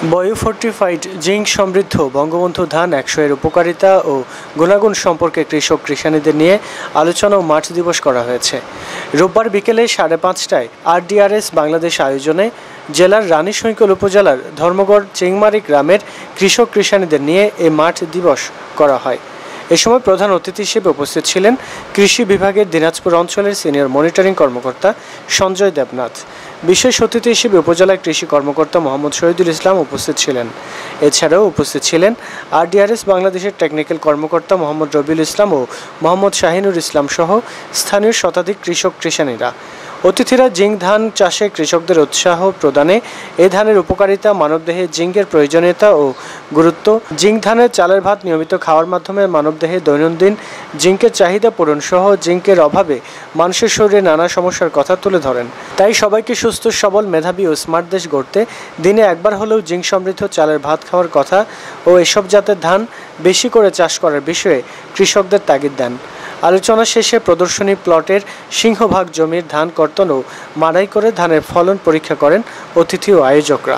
Biofortified zinc সমৃদ্ধ বঙ্গবন্ধু ধান ১০০ এর উপকারিতা ও গুণাগুণ সম্পর্কে কৃষক-কৃষানীদের নিয়ে আলোচনা ও মাঠ দিবস করা হয়েছে। রোববার বিকেলে ৫:৩০টায় আরডিআরএস বাংলাদেশ আয়োজনে জেলার রানীশংকৈল উপজেলার ধর্মগড় চেংমারি গ্রামের কৃষক-কৃষানীদের নিয়ে এই মাঠ দিবস করা হয়। এ সময় প্রধান অতিথি হিসেবে উপস্থিত ছিলেন কৃষি বিভাগের দিনাজপুর অঞ্চলের সিনিয়র মনিটরিং কর্মকর্তা সঞ্জয় দেবনাথ। বিশেষ অতিথি হিসেবে উপজেলা কৃষি কর্মকর্তা মোহাম্মদ শহীদুল ইসলাম উপস্থিত ছিলেন। এছাড়াও উপস্থিত ছিলেন আরডিআরএস বাংলাদেশের টেকনিক্যাল কর্মকর্তা মোহাম্মদ রবিউল ইসলাম ও মোহাম্মদ শাহিনুর ইসলাম সহ স্থানীয় শতাধিক কৃষক-কৃষানীরা। অতিথিরা জিঙ্ক ধান চাষে কৃষকদের উৎসাহ প্রদানে এই ধানের উপকারিতা, মানবদেহে জিঙ্কের প্রয়োজনীয়তা ও গুরুত্ব, জিঙ্ক ধানের চালের ভাত নিয়মিত খাওয়ার মাধ্যমে মানবদেহে দৈনন্দিন জিঙ্কের চাহিদা পূরণ সহ জিঙ্কের অভাবে মানুষের শরীরে নানা সমস্যার কথা তুলে ধরেন। তাই সবাইকে সুস্থ, সবল, মেধাবী ও স্মার্ট দেশ গড়তে দিনে একবার হলেও জিঙ্ক সমৃদ্ধ চালের ভাত খাওয়ার কথা ও এসব জাতের ধান বেশি করে চাষ করার বিষয়ে কৃষকদের তাগিদ দেন। আলোচনা শেষে প্রদর্শনী প্লটের সিংহভাগ জমির ধান কর্তন ও মাড়াই করে ধানের ফলন পরীক্ষা করেন অতিথি ও আয়োজকরা।